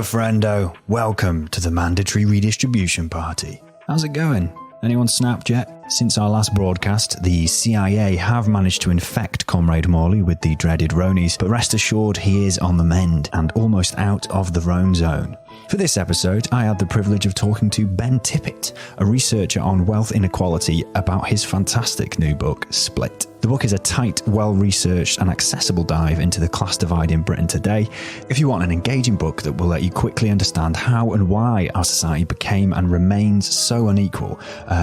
Hello, friendo. Welcome to the mandatory redistribution party. How's it going? Anyone snapped yet? Since our last broadcast, the CIA have managed to infect Comrade Morley with the dreaded Ronies, but rest assured he is on the mend and almost out of the Rone zone. For this episode, I had the privilege of talking to Ben Tippet, a researcher on wealth inequality, about his fantastic new book, Split. The book is a tight, well-researched and accessible dive into the class divide in Britain today. If you want an engaging book that will let you quickly understand how and why our society became and remains so unequal,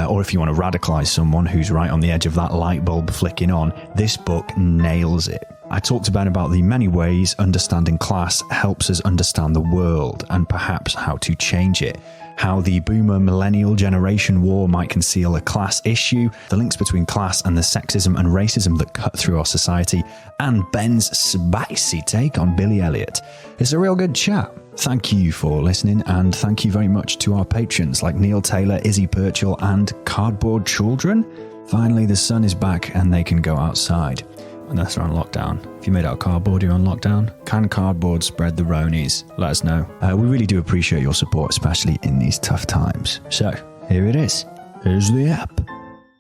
or if you want to radicalise someone who's right on the edge of that light bulb flicking on, this book nails it. I talked to Ben about the many ways understanding class helps us understand the world and perhaps how to change it. How the boomer millennial generation war might conceal a class issue, the links between class and the sexism and racism that cut through our society, and Ben's spicy take on Billy Elliot. It's a real good chat. Thank you for listening, and thank you very much to our patrons like Neil Taylor, Izzy Purchell, and Cardboard Children. Finally, the sun is back and they can go outside. Unless they're on lockdown. If you made out of cardboard, you're on lockdown. Can cardboard spread the Ronies? Let us know. We really do appreciate your support, especially in these tough times. So, here it is. Here's the app.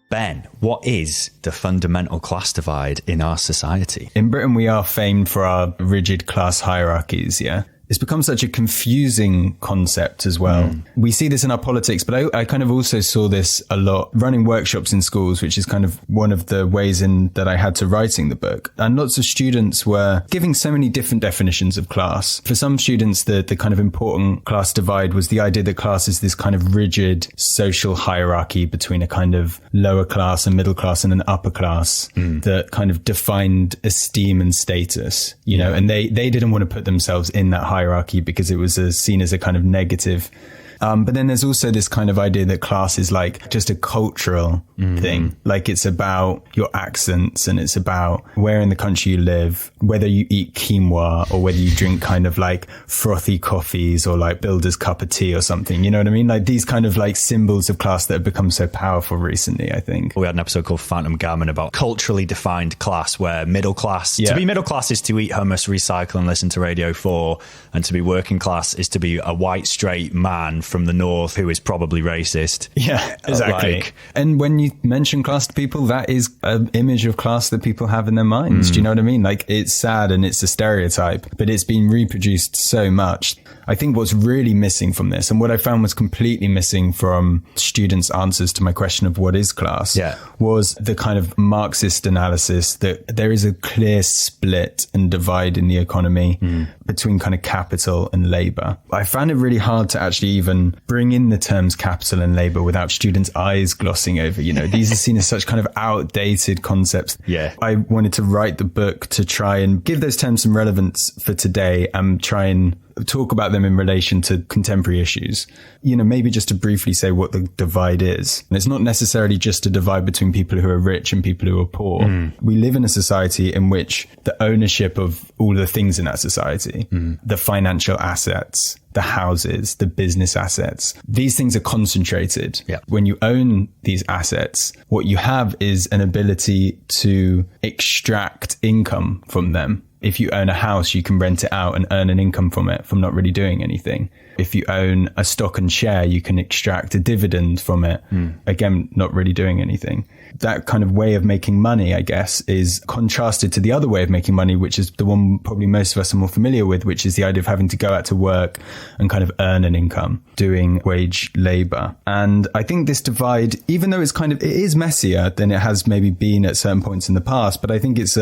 Ben, what is the fundamental class divide in our society? In Britain, we are famed for our rigid class hierarchies, yeah? It's become such a confusing concept as well. We see this in our politics, but I kind of also saw this a lot running workshops in schools, which is kind of one of the ways in that I had to writing the book. And lots of students were giving so many different definitions of class. For some students, the kind of important class divide was the idea that class is this kind of rigid social hierarchy between a kind of lower class, a middle class, and an upper class that kind of defined esteem and status, you know, and they didn't want to put themselves in that hierarchy because it was seen as a kind of negative. But then there's also this kind of idea that class is like just a cultural thing. Like it's about your accents and it's about where in the country you live, whether you eat quinoa or whether you drink kind of like frothy coffees or like Builder's cup of tea or something. You know what I mean? Like these kind of like symbols of class that have become so powerful recently, I think. We had an episode called Phantom Gammon about culturally defined class, where middle class, to be middle class is to eat hummus, recycle and listen to Radio 4. And to be working class is to be a white, straight man from the north who is probably racist. Yeah, exactly. And when you mention class to people, that is an image of class that people have in their minds. Do you know what I mean? Like it's sad and it's a stereotype, but it's been reproduced so much. I think what's really missing from this, and what I found was completely missing from students' answers to my question of what is class, was the kind of Marxist analysis that there is a clear split and divide in the economy between kind of capital and labor. I found it really hard to actually even bring in the terms capital and labor without students' eyes glossing over, you know, these are seen as such kind of outdated concepts. I wanted to write the book to try and give those terms some relevance for today and try and talk about them in relation to contemporary issues. You know, maybe just to briefly say what the divide is. And it's not necessarily just a divide between people who are rich and people who are poor. We live in a society in which the ownership of all the things in that society, the financial assets, the houses, the business assets, these things are concentrated. When you own these assets, what you have is an ability to extract income from them. If you own a house, you can rent it out and earn an income from it from not really doing anything. If you own a stock and share, you can extract a dividend from it. Again, not really doing anything. That kind of way of making money, I guess, is contrasted to the other way of making money, which is the one probably most of us are more familiar with, which is the idea of having to go out to work and kind of earn an income, doing wage labor. And I think this divide, even though it is messier than it has maybe been at certain points in the past, but I think it's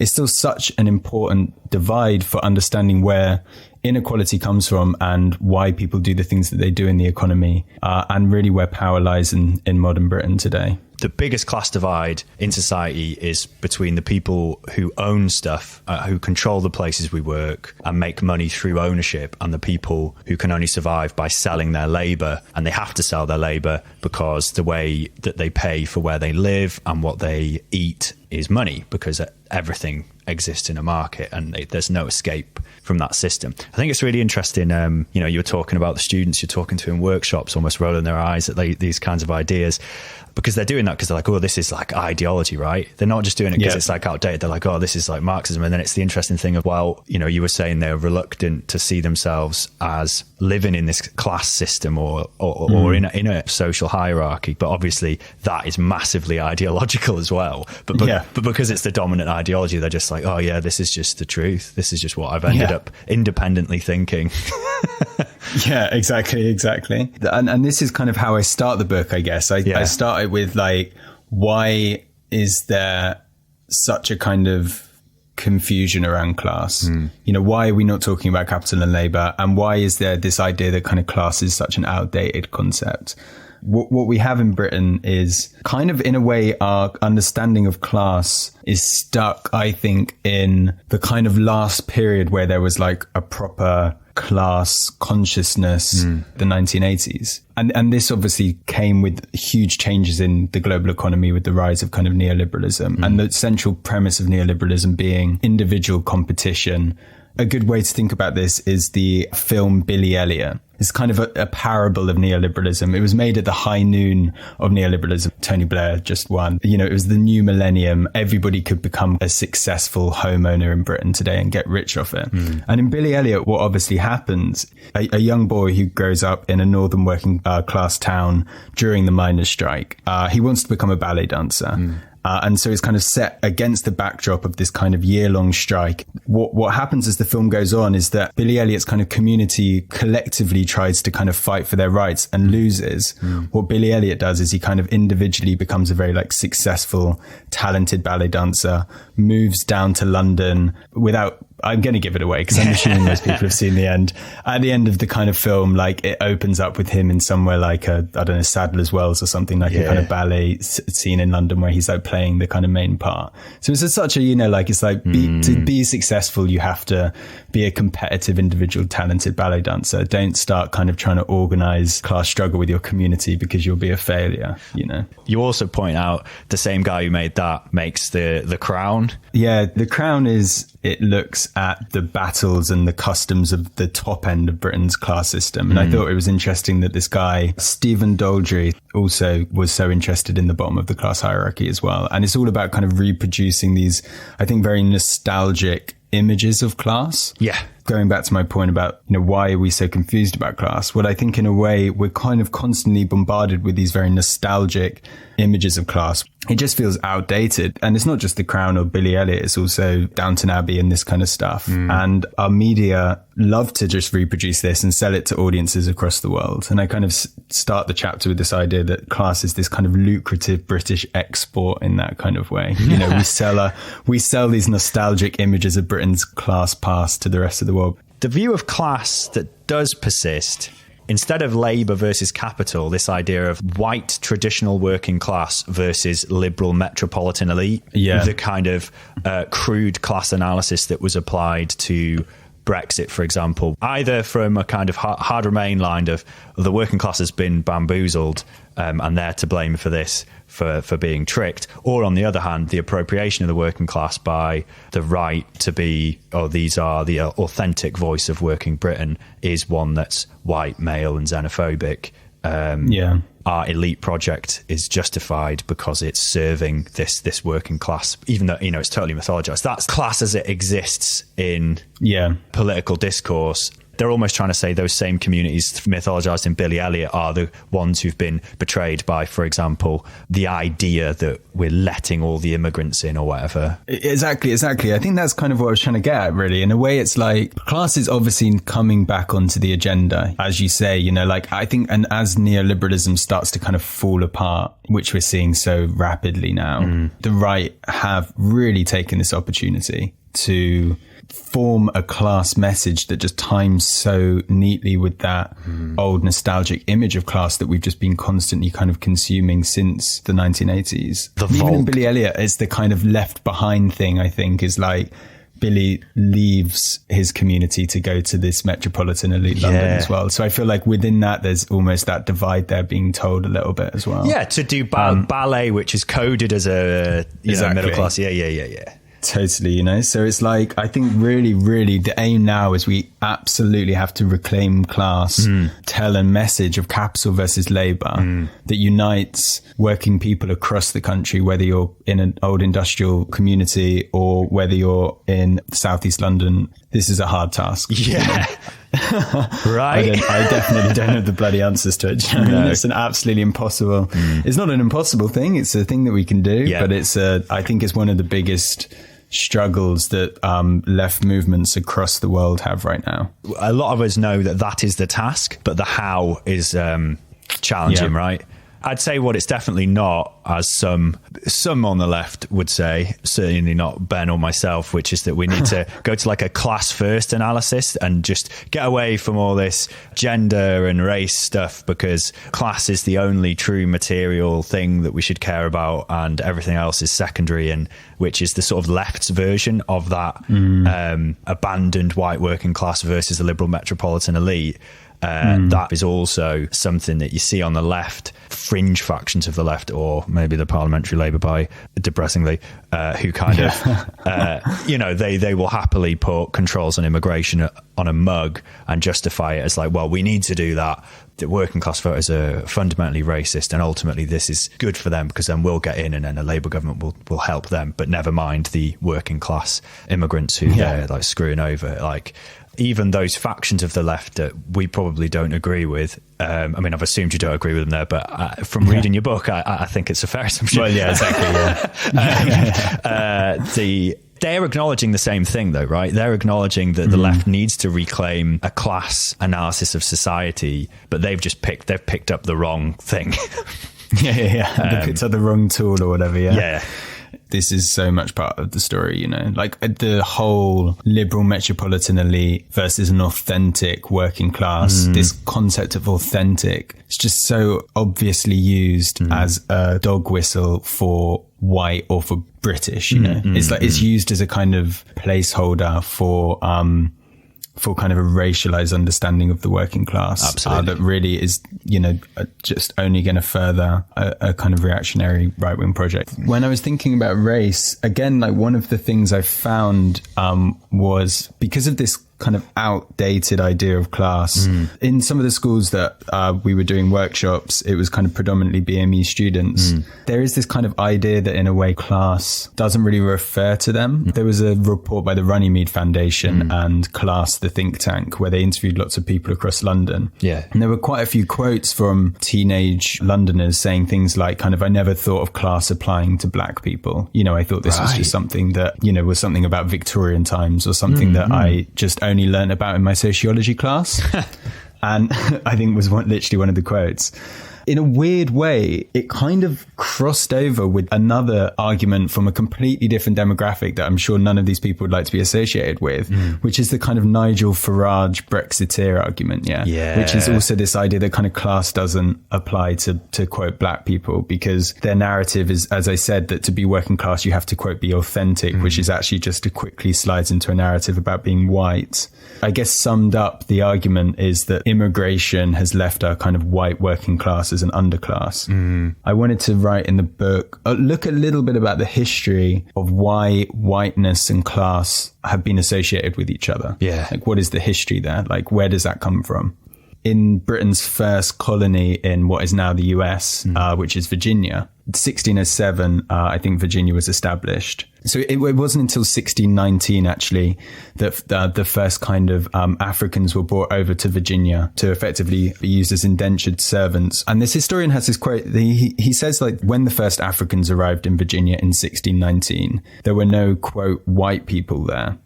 still such an important divide for understanding where inequality comes from and why people do the things that they do in the economy, and really where power lies in modern Britain today. The biggest class divide in society is between the people who own stuff, who control the places we work and make money through ownership, and the people who can only survive by selling their labour. And they have to sell their labour because the way that they pay for where they live and what they eat is money, because everything exist in a market, and there's no escape from that system. I think it's really interesting. You're talking about the students you're talking to in workshops, almost rolling their eyes at these kinds of ideas, because they're doing that because they're like, oh, this is like ideology, right? They're not just doing it because it's like outdated. They're like, oh, this is like Marxism. And then it's the interesting thing of, well, you were saying they're reluctant to see themselves as living in this class system or in a social hierarchy. But obviously that is massively ideological as well. But because it's the dominant ideology, they're just like, oh yeah, this is just the truth. This is just what I've ended up independently thinking. Yeah, exactly. And this is kind of how I start the book, I guess. I started with like, why is there such a kind of confusion around class? Why are we not talking about capital and labor? And why is there this idea that kind of class is such an outdated concept? What we have in Britain is kind of, in a way, our understanding of class is stuck, I think, in the kind of last period where there was like a proper class consciousness, the 1980s. And this obviously came with huge changes in the global economy with the rise of kind of neoliberalism, and the central premise of neoliberalism being individual competition. A good way to think about this is the film Billy Elliot. It's kind of a parable of neoliberalism. It was made at the high noon of neoliberalism. Tony Blair just won. It was the new millennium. Everybody could become a successful homeowner in Britain today and get rich off it. And in Billy Elliot, what obviously happens, a young boy who grows up in a northern working class town during the miners' strike, he wants to become a ballet dancer. And so it's kind of set against the backdrop of this kind of year-long strike. What happens as the film goes on is that Billy Elliot's kind of community collectively tries to kind of fight for their rights and loses. What Billy Elliot does is he kind of individually becomes a very like successful, talented ballet dancer, moves down to London without... I'm going to give it away because I'm assuming most people have seen the end. At the end of the kind of film, like it opens up with him in somewhere like Sadler's Wells or something, like a kind of ballet scene in London where he's like playing the kind of main part. So it's such a, it's like to be successful, you have to be a competitive, individual, talented ballet dancer. Don't start kind of trying to organize class struggle with your community because you'll be a failure, You also point out the same guy who made that makes the Crown. Yeah, The Crown it looks at the battles and the customs of the top end of Britain's class system. And I thought it was interesting that this guy, Stephen Daldry, also was so interested in the bottom of the class hierarchy as well. And it's all about kind of reproducing these, I think, very nostalgic images of class. Yeah. Going back to my point about, why are we so confused about class? Well, I think in a way we're kind of constantly bombarded with these very nostalgic images of class. It just feels outdated. And it's not just The Crown or Billy Elliot. It's also Downton Abbey and this kind of stuff. And our media love to just reproduce this and sell it to audiences across the world. And I kind of start the chapter with this idea that class is this kind of lucrative British export in that kind of way. We sell these nostalgic images of Britain's class past to the rest of the world. The view of class that does persist, instead of labour versus capital, this idea of white traditional working class versus liberal metropolitan elite, the kind of crude class analysis that was applied to Brexit, for example, either from a kind of hard remain line of the working class has been bamboozled and they're to blame for this, for being tricked, or on the other hand, the appropriation of the working class by the right to be, these are the authentic voice of working Britain, is one that's white, male and xenophobic. Our elite project is justified because it's serving this working class, even though, it's totally mythologized. That's class as it exists in political discourse. They're almost trying to say those same communities mythologized in Billy Elliot are the ones who've been betrayed by, for example, the idea that we're letting all the immigrants in or whatever. Exactly. I think that's kind of what I was trying to get at, really. In a way, it's like class is obviously coming back onto the agenda, as you say, I think, and as neoliberalism starts to kind of fall apart, which we're seeing so rapidly now, the right have really taken this opportunity to form a class message that just times so neatly with that old nostalgic image of class that we've just been constantly kind of consuming since the 1980s. Even in Billy Elliot, it's the kind of left behind thing, I think, is like Billy leaves his community to go to this metropolitan elite London as well. So I feel like within that, there's almost that divide there being told a little bit as well. Yeah, to do ballet, which is coded as a middle class. Yeah. Totally, so it's like, I think really, really the aim now is we absolutely have to reclaim class, tell a message of capital versus labour that unites working people across the country, whether you're in an old industrial community or whether you're in Southeast London. This is a hard task. Yeah. Right. I definitely don't have the bloody answers to it. No. It's an absolutely impossible. It's not an impossible thing. It's a thing that we can do, but I think it's one of the biggest struggles that left movements across the world have right now. A lot of us know that is the task, but the how is challenging, right? I'd say what it's definitely not, as some on the left would say, certainly not Ben or myself, which is that we need to go to like a class first analysis and just get away from all this gender and race stuff, because class is the only true material thing that we should care about and everything else is secondary, and which is the sort of left's version of that abandoned white working class versus the liberal metropolitan elite. That is also something that you see on the left, fringe factions of the left, or maybe the Parliamentary Labour Party, depressingly, who kind of, they will happily put controls on immigration on a mug and justify it as like, well, we need to do that. The working class voters are fundamentally racist, and ultimately this is good for them because then we'll get in and then the Labour government will help them. But never mind the working class immigrants who they're like screwing over. Like, even those factions of the left that we probably don't agree with. I mean, I've assumed you don't agree with them there, but from reading your book, I think it's a fair assumption. Well, yeah, exactly. They're acknowledging the same thing, though, right? They're acknowledging that the left needs to reclaim a class analysis of society, but they've picked up the wrong thing. They picked up the wrong tool or whatever. Yeah. This is so much part of the story, like the whole liberal metropolitan elite versus an authentic working class. This concept of authentic, it's just so obviously used as a dog whistle for white or for British, it's like it's used as a kind of placeholder for kind of a racialized understanding of the working class. Absolutely. That really is, just only going to further a kind of reactionary right-wing project. When I was thinking about race, again, like one of the things I found was because of this kind of outdated idea of class. In some of the schools that we were doing workshops, it was kind of predominantly BME students. There is this kind of idea that in a way class doesn't really refer to them. There was a report by the Runnymede Foundation and Class, the think tank, where they interviewed lots of people across London. Yeah. And there were quite a few quotes from teenage Londoners saying things like kind of, I never thought of class applying to black people. I thought this was just something that, was something about Victorian times or something that I just only learned about in my sociology class. And I think was literally one of the quotes. In a weird way, it kind of crossed over with another argument from a completely different demographic that I'm sure none of these people would like to be associated with, which is the kind of Nigel Farage Brexiteer argument, which is also this idea that kind of class doesn't apply to quote black people, because their narrative is, as I said, that to be working class, you have to quote be authentic, which is actually just to quickly slides into a narrative about being white. I guess summed up, the argument is that immigration has left our kind of white working class as an underclass. I wanted to write in the book, look a little bit about the history of why whiteness and class have been associated with each other. Yeah. Like, what is the history there? Like, where does that come from? In Britain's first colony in what is now the US, which is Virginia, 1607, I think Virginia was established. So it wasn't until 1619, actually, that the first kind of Africans were brought over to Virginia to effectively be used as indentured servants. And this historian has this quote. He says, like, when the first Africans arrived in Virginia in 1619, there were no, quote, white people there.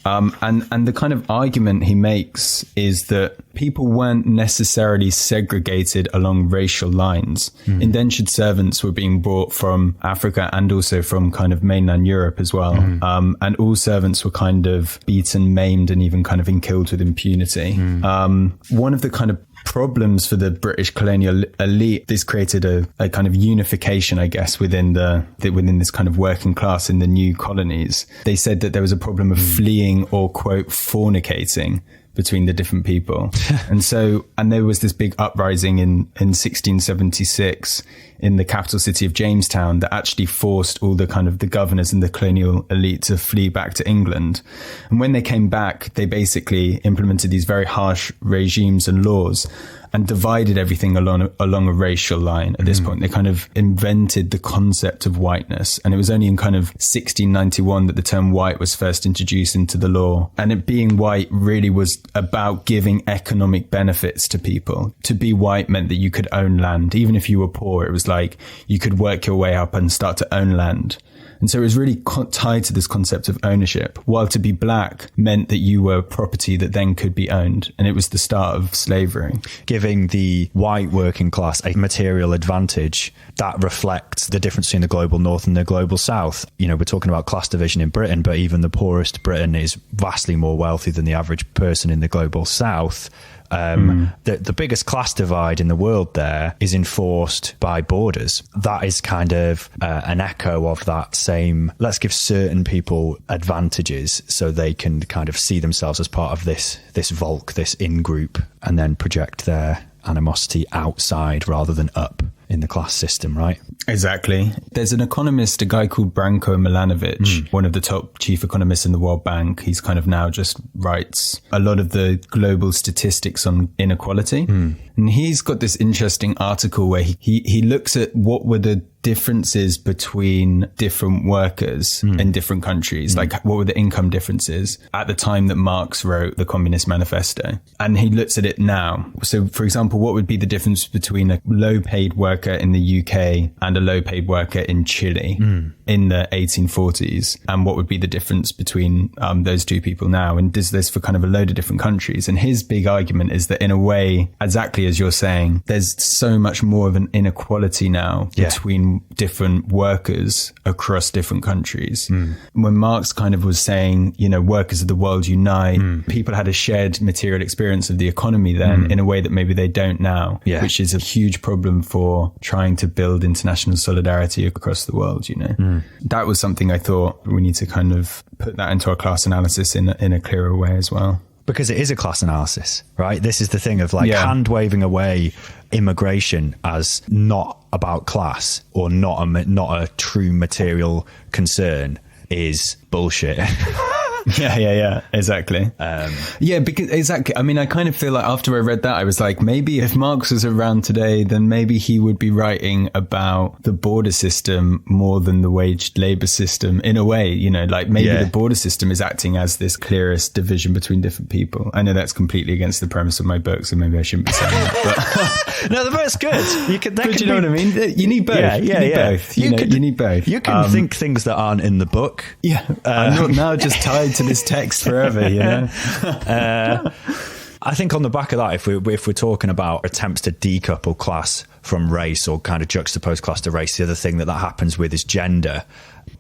And the kind of argument he makes is that people weren't necessarily segregated along racial lines. Indentured servants were being brought from Africa and also from kind of mainland Europe as well. And all servants were kind of beaten, maimed, and even kind of killed with impunity. One of the kind of problems for the British colonial elite, this created a kind of unification, I guess, within this kind of working class in the new colonies. They said that there was a problem of fleeing or, quote, fornicating between the different people. And there was this big uprising in 1676 in the capital city of Jamestown that actually forced all the kind of the governors and the colonial elite to flee back to England. And when they came back, they basically implemented these very harsh regimes and laws and divided everything along a racial line at this point. They kind of invented the concept of whiteness. And it was only in kind of 1691 that the term white was first introduced into the law. And it being white really was about giving economic benefits to people. To be white meant that you could own land. Even if you were poor, it was like you could work your way up and start to own land. And so it was really tied to this concept of ownership, while to be black meant that you were property that then could be owned. And it was the start of slavery. Giving the white working class a material advantage that reflects the difference between the global north and the global south. You know, we're talking about class division in Britain, but even the poorest Britain is vastly more wealthy than the average person in the global south. The biggest class divide in the world there is enforced by borders. That is kind of an echo of that same, let's give certain people advantages so they can kind of see themselves as part of this Volk, this in-group, and then project their animosity outside rather than up in the class system, right? Exactly. There's an economist, a guy called Branko Milanovic, one of the top chief economists in the World Bank. He's kind of now just writes a lot of the global statistics on inequality. And he's got this interesting article where he looks at what were the differences between different workers in different countries. Like, what were the income differences at the time that Marx wrote the Communist Manifesto? And he looks at it now. So, for example, what would be the difference between a low-paid worker in the UK and a low-paid worker in Chile in the 1840s? And what would be the difference between those two people now? And does this for kind of a load of different countries? And his big argument is that, in a way, exactly as you're saying, there's so much more of an inequality now between different workers across different countries. When Marx kind of was saying, you know, workers of the world unite, people had a shared material experience of the economy then in a way that maybe they don't now, which is a huge problem for trying to build international solidarity across the world, you know. That was something I thought we need to kind of put that into our class analysis in a clearer way as well. Because it is a class analysis, right? This is the thing of like hand waving away immigration as not about class or not a true material concern is bullshit. Yeah, exactly. Because exactly. I mean, I kind of feel like after I read that, I was like, maybe if Marx was around today, then maybe he would be writing about the border system more than the wage labor system in a way, you know, like maybe the border system is acting as this clearest division between different people. I know that's completely against the premise of my book, so maybe I shouldn't be saying that. But no, the book's good. You know what I mean? You need both. You need both. You need both. You can think things that aren't in the book. Yeah. I'm not now just tied to this text forever, you know. I think on the back of that, if we're talking about attempts to decouple class from race or kind of juxtapose class to race, the other thing that happens with is gender.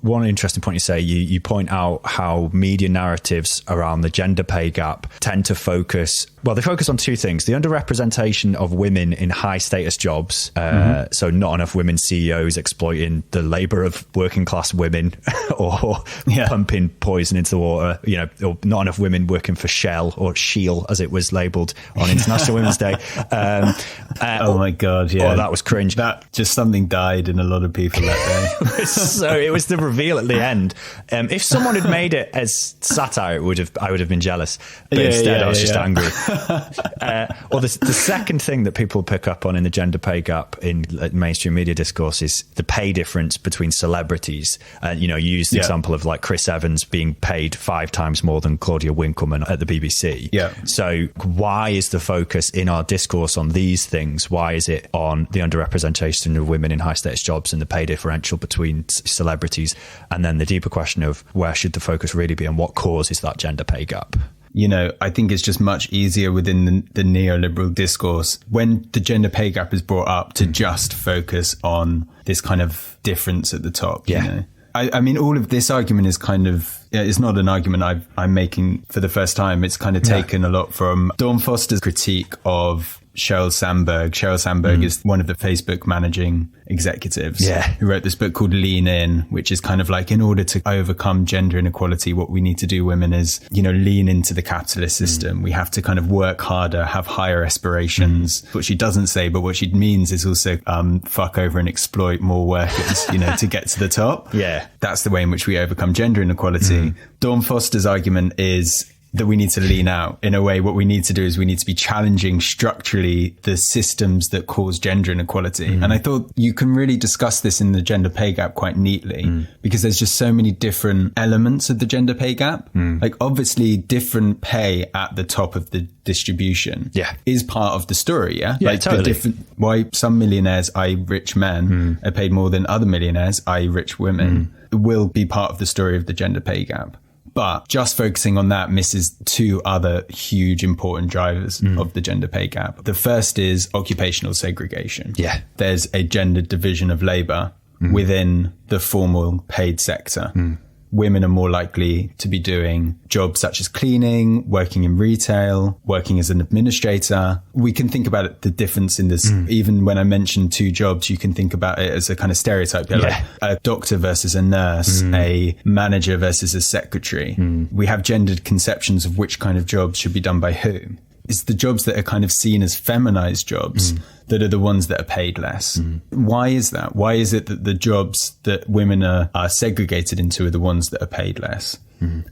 One interesting point you say, you point out how media narratives around the gender pay gap tend to focus, well, they focus on two things: the underrepresentation of women in high status jobs. So not enough women CEOs exploiting the labor of working class women or pumping poison into the water, you know, or not enough women working for Shell or Shield as it was labeled on International Women's Day. Oh my God. Yeah. Oh, that was cringe. That just something died in a lot of people that day. So it was the reveal at the end. If someone had made it as satire, I would have been jealous. But instead, I was just angry. Or the second thing that people pick up on in the gender pay gap in mainstream media discourse is the pay difference between celebrities. You know, you use the example of like Chris Evans being paid 5 times more than Claudia Winkleman at the BBC. Yeah. So why is the focus in our discourse on these things? Why is it on the underrepresentation of women in high status jobs and the pay differential between celebrities? And then the deeper question of where should the focus really be and what causes that gender pay gap? You know, I think it's just much easier within the neoliberal discourse when the gender pay gap is brought up to just focus on this kind of difference at the top. Yeah. You know? I mean, all of this argument is kind of, it's not an argument I'm making for the first time. It's kind of taken a lot from Dawn Foster's critique of Sheryl Sandberg. Sheryl Sandberg is one of the Facebook managing executives who wrote this book called Lean In, which is kind of like, in order to overcome gender inequality, what we need to do, women, is, you know, lean into the capitalist system. We have to kind of work harder, have higher aspirations. What she doesn't say, but what she means is also fuck over and exploit more workers, you know, to get to the top. Yeah. That's the way in which we overcome gender inequality. Dawn Foster's argument is that we need to lean out. In a way, what we need to do is we need to be challenging structurally the systems that cause gender inequality. And I thought you can really discuss this in the gender pay gap quite neatly, because there's just so many different elements of the gender pay gap. Like, obviously, different pay at the top of the distribution is part of the story. Yeah, like totally. The different, why some millionaires, i.e. rich men, are paid more than other millionaires, i.e. rich women, will be part of the story of the gender pay gap. But just focusing on that misses two other huge important drivers of the gender pay gap. The first is occupational segregation. Yeah. There's a gender division of labor within the formal paid sector. Women are more likely to be doing jobs such as cleaning, working in retail, working as an administrator. We can think about it, the difference in this. Even when I mention two jobs, you can think about it as a kind of stereotype. Like a doctor versus a nurse, a manager versus a secretary. We have gendered conceptions of which kind of jobs should be done by whom. It's the jobs that are kind of seen as feminized jobs that are the ones that are paid less. Why is that? Why is it that the jobs that women are segregated into are the ones that are paid less?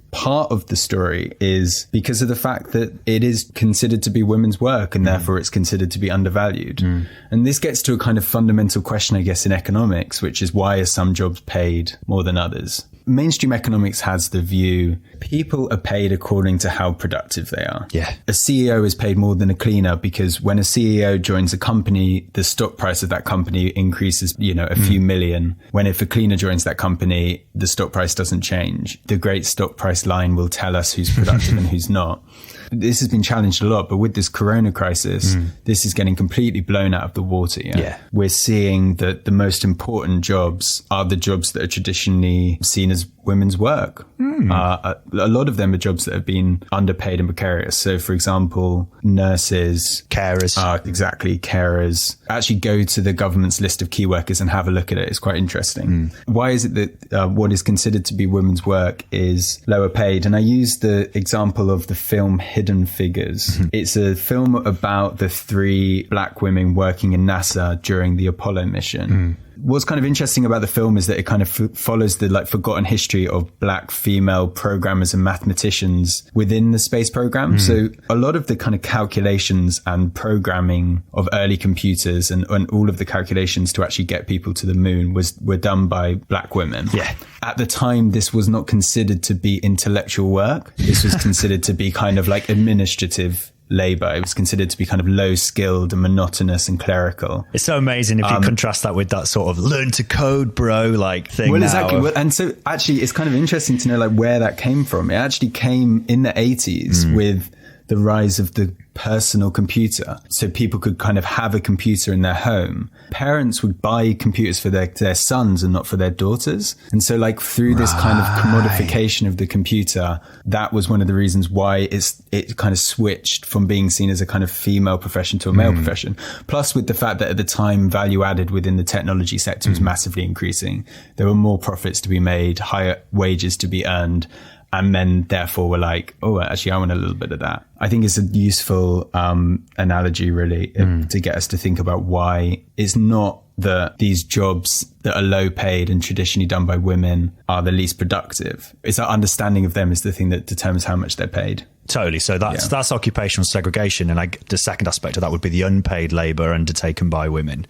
Part of the story is because of the fact that it is considered to be women's work, and therefore it's considered to be undervalued. And this gets to a kind of fundamental question, I guess, in economics, which is, why are some jobs paid more than others? Mainstream economics has the view people are paid according to how productive they are. Yeah. A CEO is paid more than a cleaner because when a CEO joins a company, the stock price of that company increases, you know, a few million. When if a cleaner joins that company, the stock price doesn't change. The great stock price line will tell us who's productive and who's not. This has been challenged a lot, but with this corona crisis, this is getting completely blown out of the water. Yeah? We're seeing that the most important jobs are the jobs that are traditionally seen as women's work. A lot of them are jobs that have been underpaid and precarious. So, for example, nurses, carers. Exactly, carers. Actually go to the government's list of key workers and have a look at it. It's quite interesting. Why is it that what is considered to be women's work is lower paid? And I use the example of the film Hidden Figures. It's a film about the 3 black women working in NASA during the Apollo mission. What's kind of interesting about the film is that it kind of follows the forgotten history of black female programmers and mathematicians within the space program. So a lot of the kind of calculations and programming of early computers and all of the calculations to actually get people to the moon were done by black women. Yeah. At the time, this was not considered to be intellectual work. This was considered to be kind of like administrative labor. It was considered to be kind of low skilled and monotonous and clerical. It's so amazing if you contrast that with that sort of learn to code, bro, like thing. Well, exactly. Well, and so actually it's kind of interesting to know like where that came from. It actually came in the 80s with the rise of the personal computer. So people could kind of have a computer in their home. Parents would buy computers for their sons and not for their daughters. And so like through this kind of commodification of the computer, that was one of the reasons why it kind of switched from being seen as a kind of female profession to a male profession. Plus with the fact that at the time value added within the technology sector was massively increasing. There were more profits to be made, higher wages to be earned. And men therefore were like, oh, actually, I want a little bit of that. I think it's a useful analogy, really, to get us to think about why it's not that these jobs that are low paid and traditionally done by women are the least productive. It's our understanding of them is the thing that determines how much they're paid. Totally. So that's occupational segregation. And the second aspect of that would be the unpaid labour undertaken by women.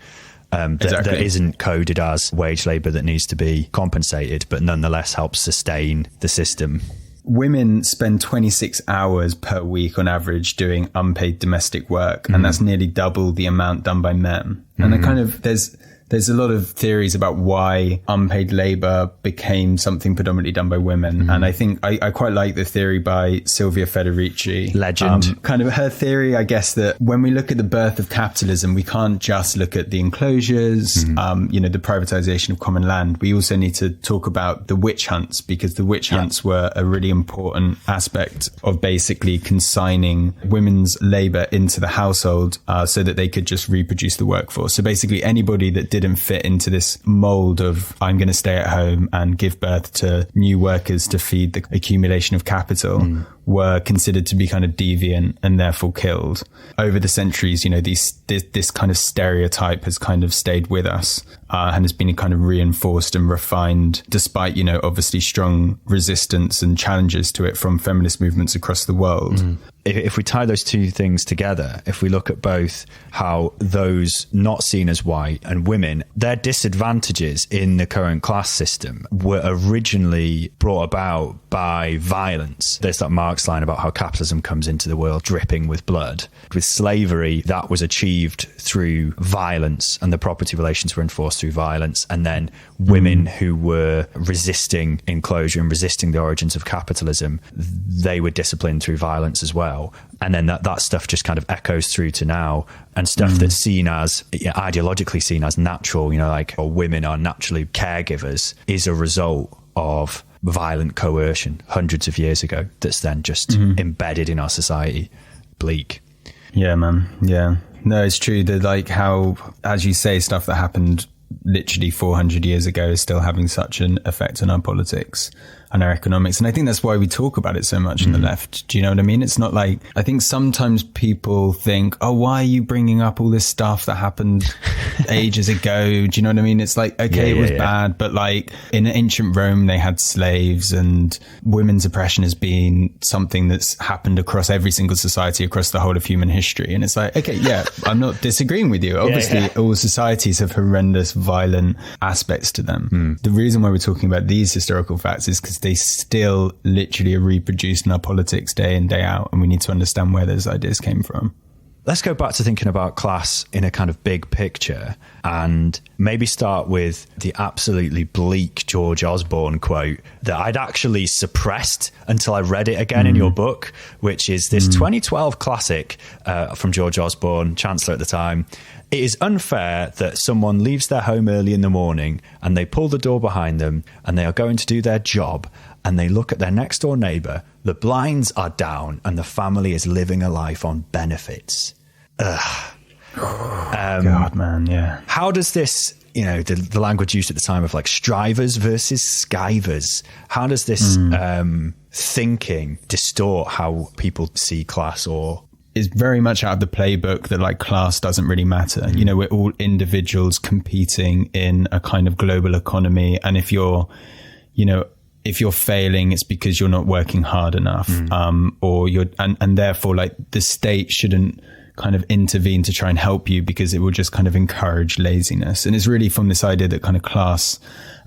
That isn't coded as wage labour that needs to be compensated, but nonetheless helps sustain the system. Women spend 26 hours per week on average doing unpaid domestic work, and that's nearly double the amount done by men. And there's There's a lot of theories about why unpaid labor became something predominantly done by women. And I think I quite like the theory by Silvia Federici. Legend. Kind of her theory, I guess, that when we look at the birth of capitalism, we can't just look at the enclosures, the privatization of common land. We also need to talk about the witch hunts, because the witch hunts were a really important aspect of basically consigning women's labor into the household so that they could just reproduce the workforce. So basically anybody that didn't fit into this mold of I'm going to stay at home and give birth to new workers to feed the accumulation of capital were considered to be kind of deviant and therefore killed. Over the centuries, this kind of stereotype has kind of stayed with us and has been kind of reinforced and refined despite, obviously strong resistance and challenges to it from feminist movements across the world. If we tie those two things together, if we look at both how those not seen as white and women, their disadvantages in the current class system were originally brought about by violence. There's that Marx line about how capitalism comes into the world dripping with blood. With slavery, that was achieved through violence, and the property relations were enforced through violence. And then women who were resisting enclosure and resisting the origins of capitalism, they were disciplined through violence as well. And then that stuff just kind of echoes through to now, and stuff that's seen as ideologically seen as natural, or women are naturally caregivers, is a result of violent coercion hundreds of years ago that's then just embedded in our society. Bleak. Yeah, man. Yeah. No, it's true that how, as you say, stuff that happened literally 400 years ago is still having such an effect on our politics and our economics. And I think that's why we talk about it so much on the left. Do you know what I mean? It's not like, I think sometimes people think, oh, why are you bringing up all this stuff that happened ages ago? Do you know what I mean? It's like, okay, it was bad, but in ancient Rome, they had slaves, and women's oppression has been something that's happened across every single society across the whole of human history. And it's like, okay, yeah, I'm not disagreeing with you. Obviously, all societies have horrendous, violent aspects to them. The reason why we're talking about these historical facts is because they still literally are reproduced in our politics day in, day out, and we need to understand where those ideas came from. Let's go back to thinking about class in a kind of big picture, and maybe start with the absolutely bleak George Osborne quote that I'd actually suppressed until I read it again in your book, which is this 2012 classic from George Osborne, Chancellor at the time. It is unfair that someone leaves their home early in the morning and they pull the door behind them and they are going to do their job, and they look at their next door neighbour, the blinds are down and the family is living a life on benefits. God, man, yeah. How does this, the language used at the time of strivers versus skivers, how does this thinking distort how people see class? Or is very much out of the playbook that class doesn't really matter. We're all individuals competing in a kind of global economy. And if you're failing, it's because you're not working hard enough. Or and therefore the state shouldn't kind of intervene to try and help you, because it will just kind of encourage laziness. And it's really from this idea that kind of class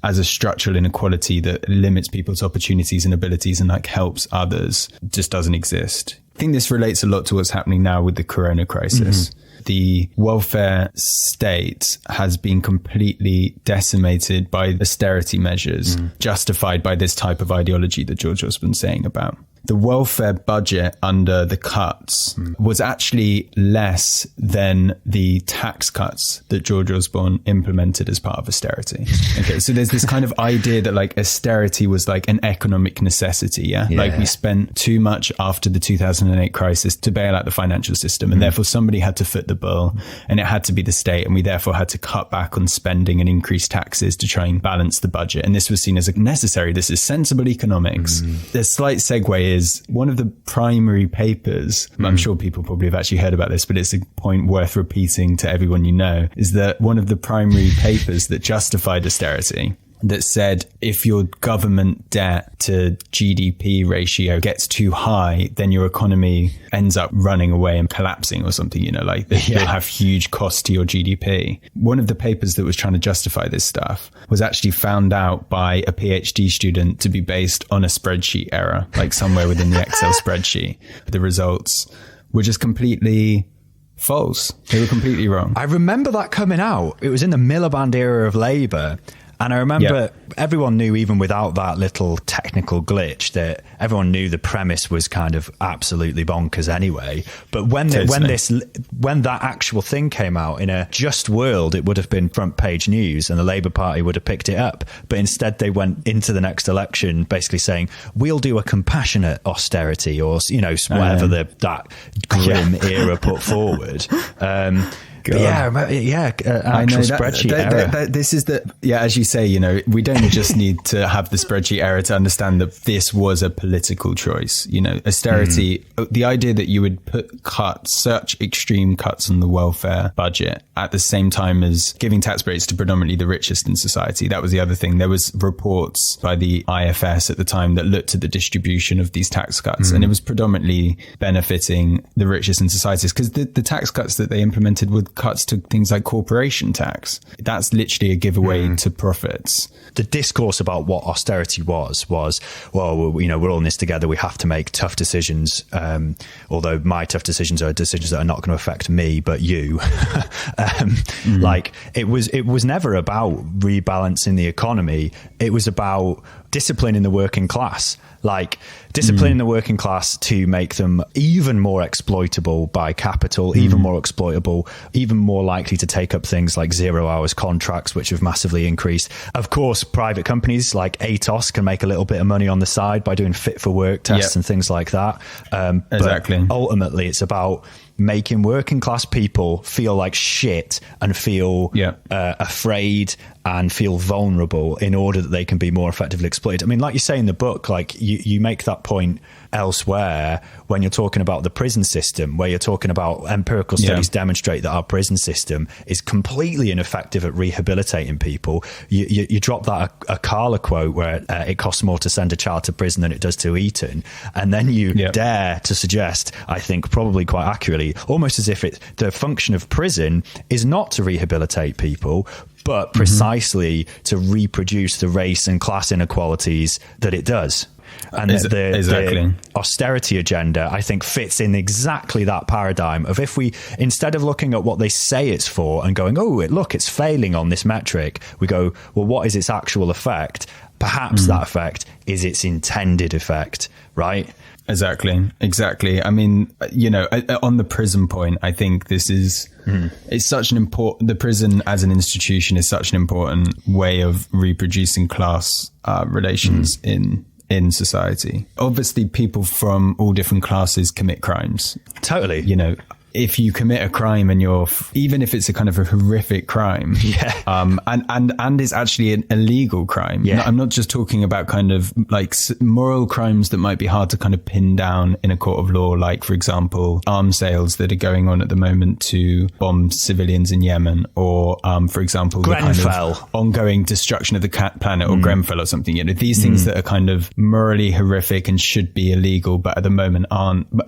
as a structural inequality that limits people's opportunities and abilities and helps others just doesn't exist. I think this relates a lot to what's happening now with the corona crisis. The welfare state has been completely decimated by austerity measures justified by this type of ideology that George Osborne's saying about. The welfare budget under the cuts was actually less than the tax cuts that George Osborne implemented as part of austerity. Okay, so there's this kind of idea that austerity was an economic necessity. We spent too much after the 2008 crisis to bail out the financial system, and therefore somebody had to foot the bill, and it had to be the state, and we therefore had to cut back on spending and increase taxes to try and balance the budget. And this was seen as necessary. This is sensible economics. The slight segue is one of the primary papers, I'm sure people probably have actually heard about this, but it's a point worth repeating to everyone is that one of the primary papers that justified austerity, that said if your government debt to GDP ratio gets too high, then your economy ends up running away and collapsing or something, you'll have huge costs to your GDP. One of the papers that was trying to justify this stuff was actually found out by a PhD student to be based on a spreadsheet error, somewhere within the Excel spreadsheet. The results were just completely false. They were completely wrong. I remember that coming out. It was in the Miliband era of Labour. And I remember everyone knew, even without that little technical glitch, that everyone knew the premise was kind of absolutely bonkers anyway. But when that actual thing came out, in a just world, it would have been front page news and the Labour Party would have picked it up. But instead they went into the next election basically saying, we'll do a compassionate austerity, or, you know, whatever that grim era put forward. Actual spreadsheet error. This is as you say, you know, we don't just need to have the spreadsheet error to understand that this was a political choice. You know, austerity, the idea that you would put such extreme cuts on the welfare budget at the same time as giving tax breaks to predominantly the richest in society. That was the other thing. There was reports by the IFS at the time that looked at the distribution of these tax cuts, and it was predominantly benefiting the richest in societies, because the tax cuts that they implemented were cuts to things like corporation tax. That's literally a giveaway to profits. The discourse about what austerity was, well, you know, we're all in this together. We have to make tough decisions. Although my tough decisions are decisions that are not going to affect me, but you. Like it was never about rebalancing the economy. It was about disciplining the working class. Like disciplining the working class to make them even more exploitable by capital, even more exploitable, even more likely to take up things like 0 hours contracts, which have massively increased. Of course, private companies like ATOS can make a little bit of money on the side by doing fit for work tests and things like that. Exactly. But ultimately, it's about making working class people feel like shit and feel afraid and feel vulnerable in order that they can be more effectively exploited. I mean, like you say in the book, like you make that point elsewhere when you're talking about the prison system, where you're talking about empirical studies demonstrate that our prison system is completely ineffective at rehabilitating people. You drop that a Carla quote where it costs more to send a child to prison than it does to Eton, and then you dare to suggest, I think probably quite accurately, almost as if the function of prison is not to rehabilitate people, but precisely to reproduce the race and class inequalities that it does. And the austerity agenda, I think, fits in exactly that paradigm of, if we, instead of looking at what they say it's for and going, it's failing on this metric, we go, well, what is its actual effect? Perhaps that effect is its intended effect, right? Exactly. I mean, you know, on the prison point, I think this is, it's such an important, the prison as an institution is such an important way of reproducing class relations in society. Obviously, people from all different classes commit crimes. Totally. You know, if you commit a crime and even if it's a kind of a horrific crime, and it's actually an illegal crime. Yeah. I'm not just talking about kind of like moral crimes that might be hard to kind of pin down in a court of law, like, for example, arms sales that are going on at the moment to bomb civilians in Yemen, or, for example, Grenfell. The kind of ongoing destruction of the planet, or Grenfell or something. You know, these things that are kind of morally horrific and should be illegal, but at the moment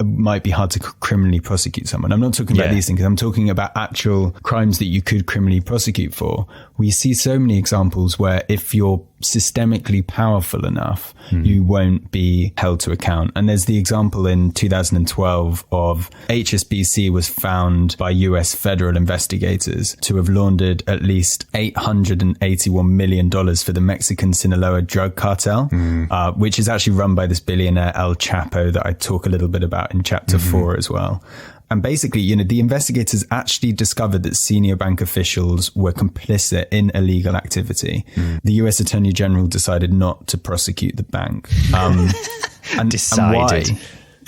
might be hard to criminally prosecute someone. I'm not talking about these things. I'm talking about actual crimes that you could criminally prosecute for. We see so many examples where if you're systemically powerful enough, you won't be held to account. And there's the example in 2012 of HSBC was found by US federal investigators to have laundered at least $881 million for the Mexican Sinaloa drug cartel, which is actually run by this billionaire El Chapo that I talk a little bit about in chapter 4 as well. And basically, you know, the investigators actually discovered that senior bank officials were complicit in illegal activity. The US Attorney General decided not to prosecute the bank. And decided. And why?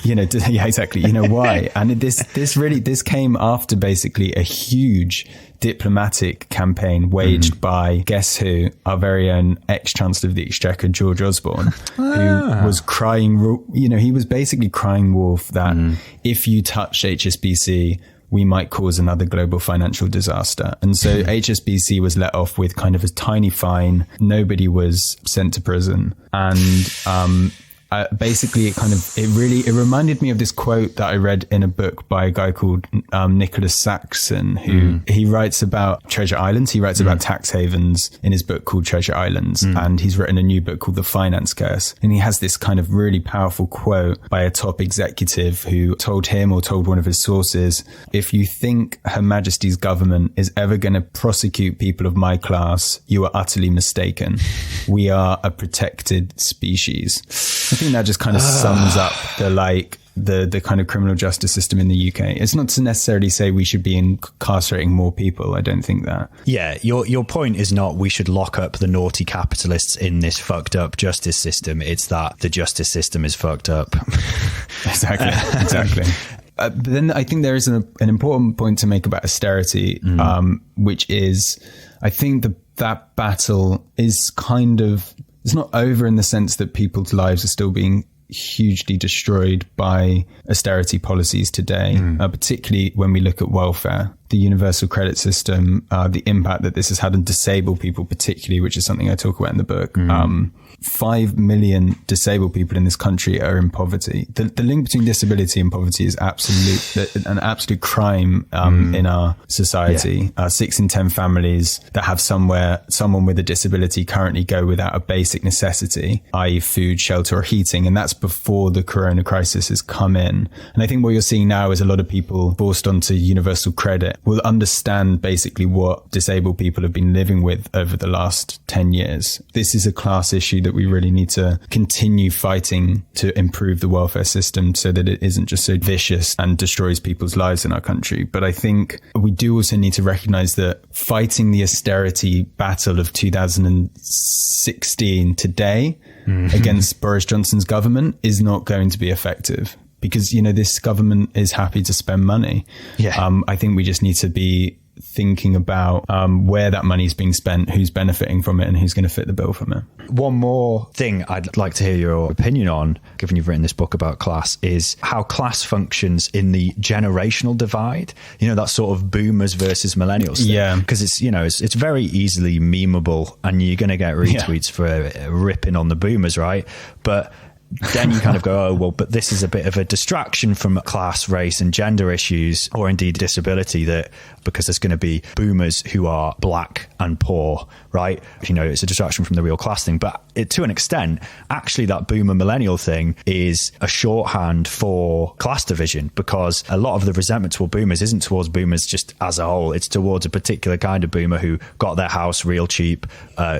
You know, exactly. You know why? And this came after basically a huge diplomatic campaign waged by, guess who? Our very own ex-Chancellor of the Exchequer, George Osborne, who was crying, you know, he was basically crying wolf that if you touch HSBC, we might cause another global financial disaster. And so HSBC was let off with kind of a tiny fine. Nobody was sent to prison. And basically it reminded me of this quote that I read in a book by a guy called Nicholas Saxon, who he writes about treasure islands. He writes about tax havens in his book called Treasure Islands. And he's written a new book called The Finance Curse. And he has this kind of really powerful quote by a top executive who told him, or told one of his sources, if you think Her Majesty's government is ever going to prosecute people of my class, you are utterly mistaken. We are a protected species. I think that just kind of sums up the kind of criminal justice system in the UK. It's not to necessarily say we should be incarcerating more people. I don't think that. Yeah, your point is not we should lock up the naughty capitalists in this fucked up justice system. It's that the justice system is fucked up. Exactly. But then I think there is an important point to make about austerity, which is, I think that battle is it's not over in the sense that people's lives are still being hugely destroyed by austerity policies today, particularly when we look at welfare, the universal credit system, the impact that this has had on disabled people particularly, which is something I talk about in the book. 5 million disabled people in this country are in poverty. The link between disability and poverty is an absolute crime in our society. 6 in 10 families that have someone with a disability currently go without a basic necessity, i.e. food, shelter or heating. And that's before the corona crisis has come in. And I think what you're seeing now is a lot of people forced onto universal credit will understand basically what disabled people have been living with over the last 10 years. This is a class issue that we really need to continue fighting to improve the welfare system so that it isn't just so vicious and destroys people's lives in our country. But I think we do also need to recognize that fighting the austerity battle of 2016 today against Boris Johnson's government is not going to be effective. Because, this government is happy to spend money. Yeah. I think we just need to be thinking about where that money is being spent, who's benefiting from it, and who's going to fit the bill from it. One more thing I'd like to hear your opinion on, given you've written this book about class, is how class functions in the generational divide. That sort of boomers versus millennials thing. Yeah. Because it's very easily memeable, and you're going to get retweets for ripping on the boomers, right? But then you kind of go, oh, well, but this is a bit of a distraction from class, race and gender issues, or indeed disability, that because there's going to be boomers who are black and poor, right? It's a distraction from the real class thing. But to an extent, actually, that boomer millennial thing is a shorthand for class division, because a lot of the resentment toward boomers isn't towards boomers just as a whole. It's towards a particular kind of boomer who got their house real cheap,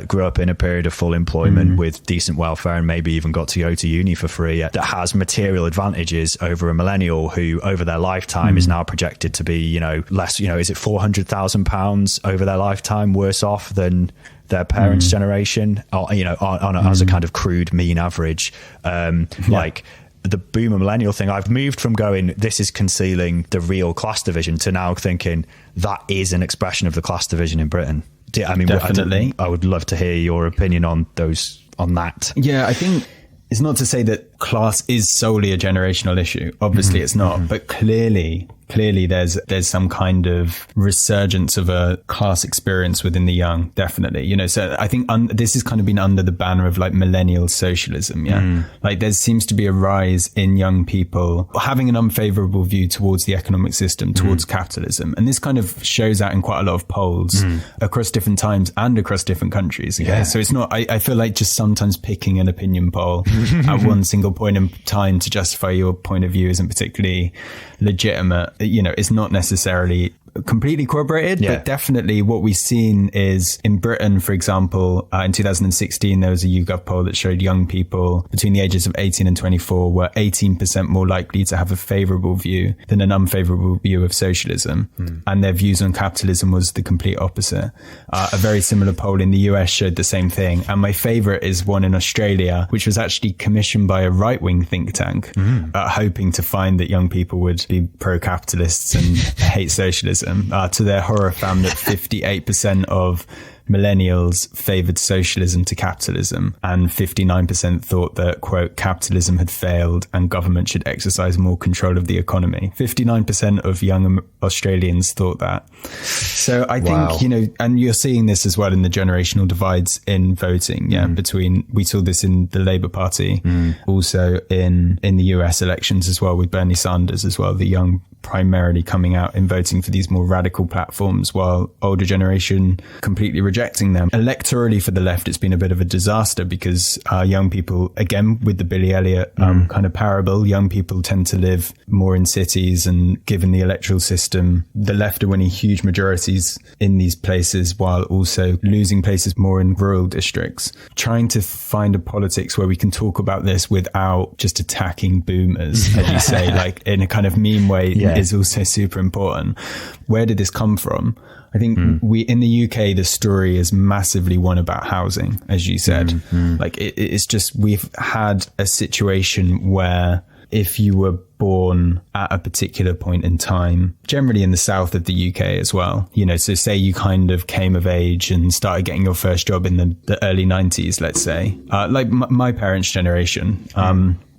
grew up in a period of full employment with decent welfare, and maybe even got to go to uni for free, that has material advantages over a millennial who over their lifetime is now projected to be, less, is it £400,000 over their lifetime worse off than their parents' generation, or, as a kind of crude mean average. Like the boomer millennial thing, I've moved from going, this is concealing the real class division, to now thinking that is an expression of the class division in Britain. Definitely. I would love to hear your opinion on that. Yeah, I think it's not to say that class is solely a generational issue. Obviously it's not, but clearly there's some kind of resurgence of a class experience within the young, definitely. So I think this has kind of been under the banner of like millennial socialism. Yeah. Like there seems to be a rise in young people having an unfavorable view towards the economic system, towards capitalism. And this kind of shows out in quite a lot of polls across different times and across different countries. Okay? Yeah. So it's not, I feel like just sometimes picking an opinion poll at one single point in time to justify your point of view isn't particularly legitimate. It's not necessarily completely corroborated, but definitely what we've seen is in Britain, for example, in 2016, there was a YouGov poll that showed young people between the ages of 18 and 24 were 18% more likely to have a favourable view than an unfavourable view of socialism. And their views on capitalism was the complete opposite. A very similar poll in the US showed the same thing. And my favourite is one in Australia, which was actually commissioned by a right-wing think tank, hoping to find that young people would be pro-capitalists and hate socialism. To their horror, found that 58% of millennials favoured socialism to capitalism, and 59% thought that, quote, capitalism had failed and government should exercise more control of the economy. 59% of young Australians thought that. So I think, you know, and you're seeing this as well in the generational divides in voting, between, we saw this in the Labour Party, also in the US elections as well, with Bernie Sanders as well, the young primarily coming out and voting for these more radical platforms, while older generation completely rejecting them. Electorally for the left, it's been a bit of a disaster, because young people, again, with the Billy Elliot kind of parable, young people tend to live more in cities, and given the electoral system, the left are winning huge majorities in these places while also losing places more in rural districts. Trying to find a politics where we can talk about this without just attacking boomers, as you say, like in a kind of meme way, is also super important. Where did this come from? I think we, in the UK, the story is massively one about housing, as you said. Like it's just, we've had a situation where if you were born at a particular point in time, generally in the south of the UK as well, you know, so say you kind of came of age and started getting your first job in the early 90s, let's say, like my parents' generation,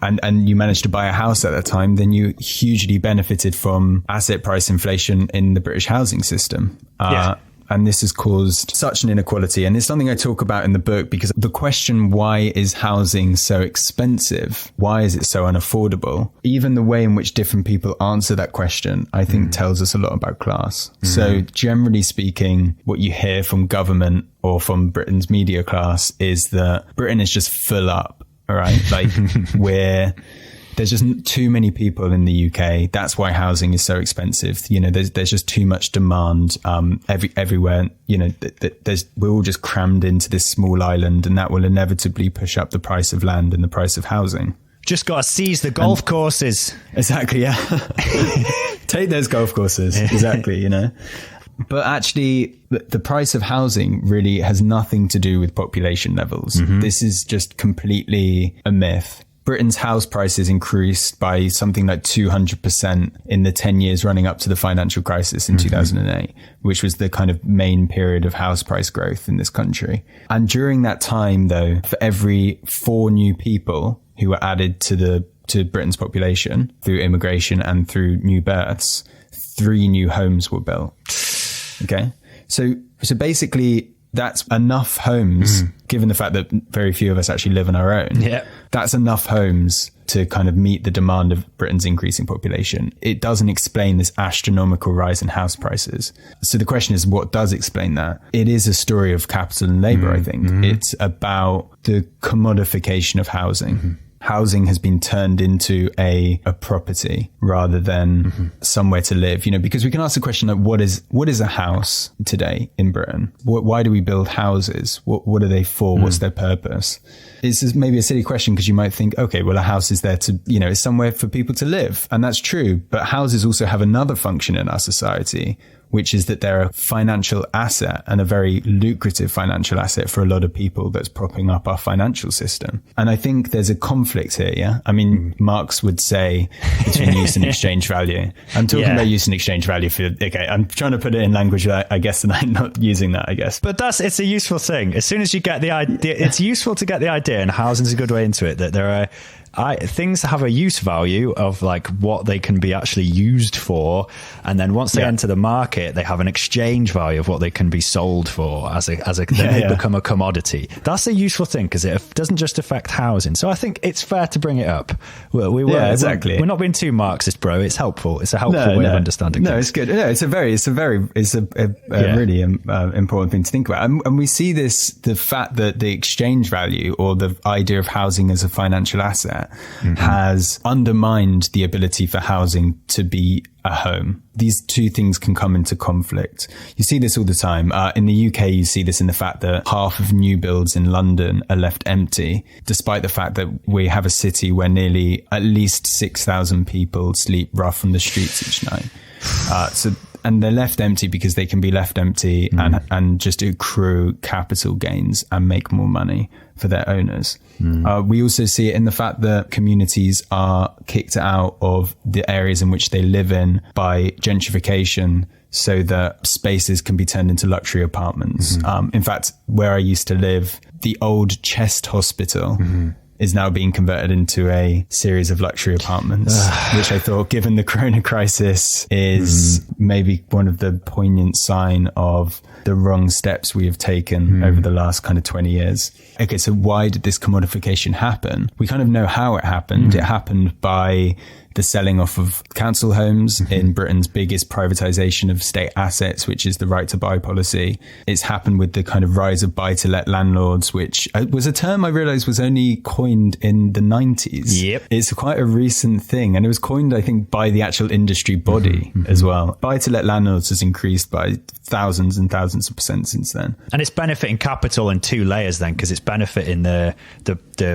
and you managed to buy a house at that time, then you hugely benefited from asset price inflation in the British housing system. And this has caused such an inequality. And it's something I talk about in the book, because the question, why is housing so expensive? Why is it so unaffordable? Even the way in which different people answer that question, I think tells us a lot about class. So generally speaking, what you hear from government or from Britain's media class is that Britain is just full up. All right. Like there's just too many people in the UK. That's why housing is so expensive. You know, there's just too much demand, everywhere. You know, we're all just crammed into this small island, and that will inevitably push up the price of land and the price of housing. Just got to seize the golf courses. Exactly. Yeah. Take those golf courses. Exactly. You know. But actually, the price of housing really has nothing to do with population levels. This is just completely a myth. Britain's house prices increased by something like 200% in the 10 years running up to the financial crisis in 2008, which was the kind of main period of house price growth in this country. And during that time, though, for every 4 new people who were added to Britain's population through immigration and through new births, 3 new homes were built. Okay. So basically that's enough homes, given the fact that very few of us actually live on our own. Yeah. That's enough homes to kind of meet the demand of Britain's increasing population. It doesn't explain this astronomical rise in house prices. So the question is, what does explain that? It is a story of capital and labor, I think. It's about the commodification of housing. Housing has been turned into a property rather than somewhere to live, you know, because we can ask the question, like, what is a house today in Britain? Why do we build houses? What are they for? What's their purpose? It's maybe a silly question, because you might think, okay, well, a house is there to, you know, it's somewhere for people to live. And that's true. But houses also have another function in our society, which is that they're a financial asset, and a very lucrative financial asset for a lot of people that's propping up our financial system. And I think there's a conflict here, yeah? I mean, Marx would say between use and exchange value. I'm talking about use and exchange value I'm trying to put it in language that I guess, and I'm not using that, I guess. But it's a useful thing. As soon as you get the idea, it's useful to get the idea, and housing's a good way into it, that there are things have a use value of like what they can be actually used for, and then once they enter the market, they have an exchange value of what they can be sold for they become a commodity. That's a useful thing, because it doesn't just affect housing. So I think it's fair to bring it up. Exactly. We're not being too Marxist, bro. It's helpful. It's a helpful way of understanding. No, it's good. No, it's a really important thing to think about. And we see this, the fact that the exchange value, or the idea of housing as a financial asset, has undermined the ability for housing to be a home. These two things can come into conflict. You see this all the time. In the UK, you see this in the fact that half of new builds in London are left empty, despite the fact that we have a city where nearly at least 6,000 people sleep rough on the streets each night. And they're left empty because they can be left empty and just accrue capital gains and make more money for their owners. We also see it in the fact that communities are kicked out of the areas in which they live in by gentrification so that spaces can be turned into luxury apartments. In fact, where I used to live, the old chest hospital is now being converted into a series of luxury apartments, which I thought, given the corona crisis, is maybe one of the poignant sign of the wrong steps we have taken over the last kind of 20 years. Okay, so why did this commodification happen? We kind of know how it happened. It happened by the selling off of council homes in Britain's biggest privatization of state assets, which is the right to buy policy. It's happened with the kind of rise of buy-to-let landlords, which was a term I realized was only coined in the 90s. Yep. It's quite a recent thing. And it was coined, I think, by the actual industry body as well. Buy-to-let landlords has increased by thousands and thousands of % since then. And it's benefiting capital in two layers then, because it's benefiting the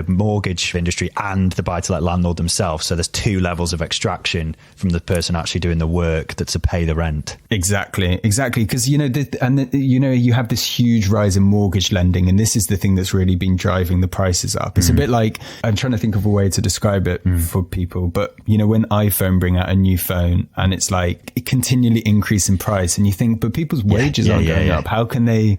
mortgage industry and the buy-to-let landlord themselves. So there's two levels of extraction from the person actually doing the work that's to pay the rent. Exactly. Because, you have this huge rise in mortgage lending, and this is the thing that's really been driving the prices up. It's a bit like, I'm trying to think of a way to describe it for people, but when iPhone bring out a new phone and it's like it continually increase in price, and you think, but people's wages aren't going up. How can they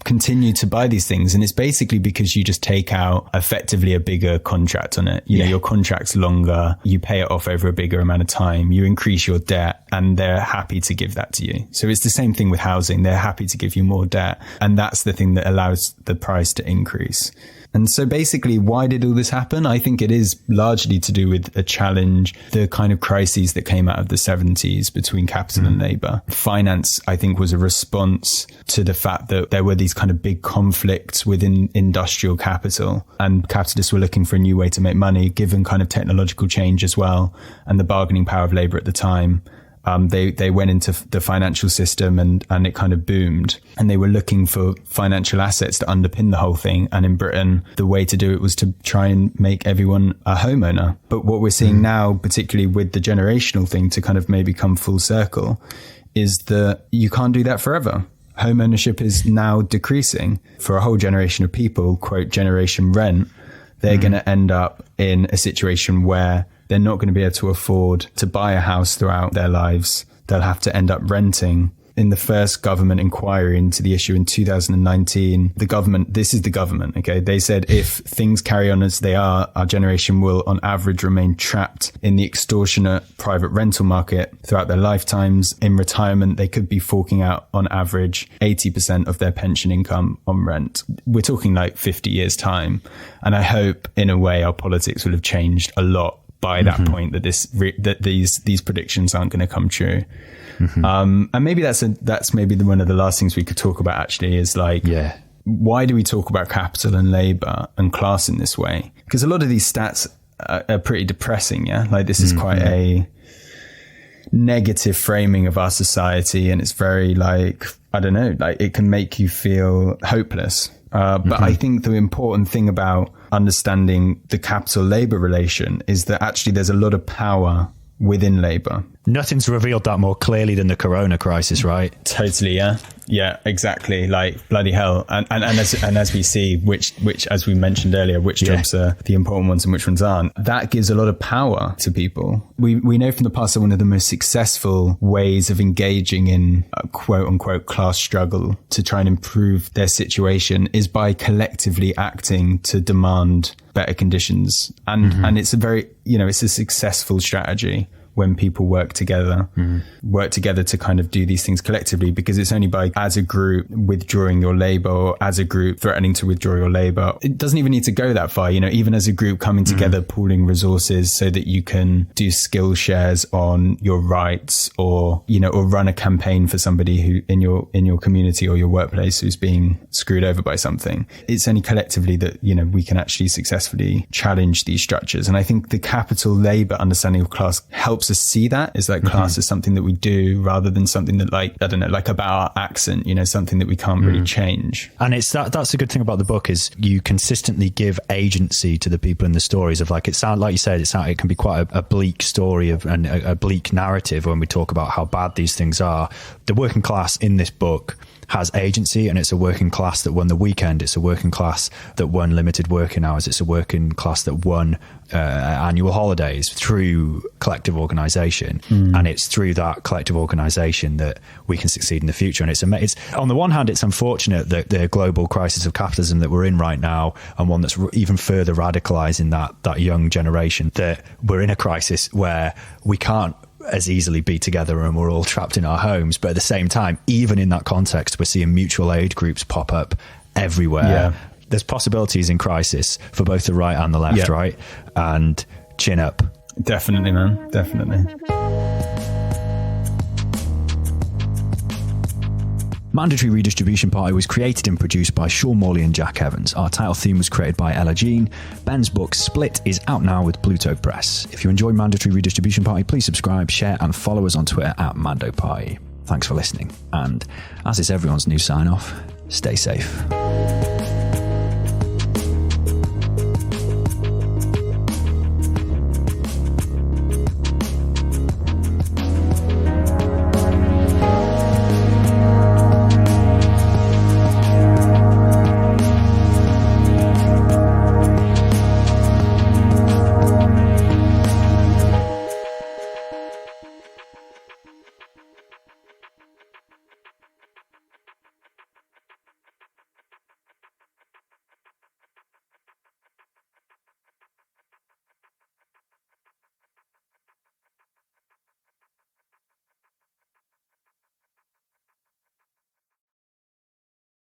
continue to buy these things? And it's basically because you just take out effectively a bigger contract on it. Your contract's longer, you pay it off over a bigger amount of time, you increase your debt, and they're happy to give that to you. So it's the same thing with housing. They're happy to give you more debt. And that's the thing that allows the price to increase. And so basically, why did all this happen? I think it is largely to do with a challenge, the kind of crises that came out of the 70s between capital and labor. Finance, I think, was a response to the fact that there were these kind of big conflicts within industrial capital, and capitalists were looking for a new way to make money, given kind of technological change as well, and the bargaining power of labor at the time. They went into the financial system and it kind of boomed, and they were looking for financial assets to underpin the whole thing. And in Britain, the way to do it was to try and make everyone a homeowner. But what we're seeing now, particularly with the generational thing to kind of maybe come full circle, is that you can't do that forever. Home ownership is now decreasing for a whole generation of people, quote, generation rent. They're going to end up in a situation where they're not going to be able to afford to buy a house throughout their lives. They'll have to end up renting. In the first government inquiry into the issue in 2019, this is the government, okay? They said if things carry on as they are, our generation will on average remain trapped in the extortionate private rental market throughout their lifetimes. In retirement, they could be forking out on average 80% of their pension income on rent. We're talking like 50 years time. And I hope in a way our politics will have changed a lot by that point, that these predictions aren't going to come true. And maybe that's maybe one of the last things we could talk about actually is like, why do we talk about capital and labor and class in this way? Because a lot of these stats are pretty depressing. Yeah. Like this is quite a negative framing of our society. And it's very like, I don't know, like it can make you feel hopeless. But I think the important thing about understanding the capital-labor relation is that actually there's a lot of power within labor. Nothing's revealed that more clearly than the corona crisis, right? Totally, yeah. Yeah, exactly. Like bloody hell. And as we see, which as we mentioned earlier, which jobs are the important ones and which ones aren't, that gives a lot of power to people. We know from the past that one of the most successful ways of engaging in a quote unquote class struggle to try and improve their situation is by collectively acting to demand better conditions. And it's a very, it's a successful strategy when people work together to kind of do these things collectively, because it's only by, as a group, withdrawing your labor, or as a group threatening to withdraw your labor. It doesn't even need to go that far, even as a group coming together, pooling resources so that you can do skill shares on your rights, or, or run a campaign for somebody who in your community or your workplace who's being screwed over by something. It's only collectively that, we can actually successfully challenge these structures. And I think the capital labor understanding of class helps us see that is like class is something that we do rather than something that like, I don't know, like about our accent, something that we can't really change. And it's that's a good thing about the book is you consistently give agency to the people in the stories of like, like you said, it can be quite a bleak story and a bleak narrative when we talk about how bad these things are. The working class in this book has agency, and it's a working class that won the weekend. It's a working class that won limited working hours. It's a working class that won annual holidays through collective organisation, and it's through that collective organisation that we can succeed in the future. And it's on the one hand, it's unfortunate that the global crisis of capitalism that we're in right now, and one that's even further radicalising that young generation, that we're in a crisis where we can't as easily be together and we're all trapped in our homes. But at the same time, even in that context, we're seeing mutual aid groups pop up everywhere. Yeah. There's possibilities in crisis for both the right and the left, right? And chin up. Definitely, man. Definitely. Mandatory Redistribution Party was created and produced by Sean Morley and Jack Evans. Our title theme was created by Ella Jean. Ben's book Split is out now with Bluto Press. If you enjoy Mandatory Redistribution Party, please subscribe, share and follow us on Twitter at Mando Party. Thanks for listening. And as is everyone's new sign-off, stay safe.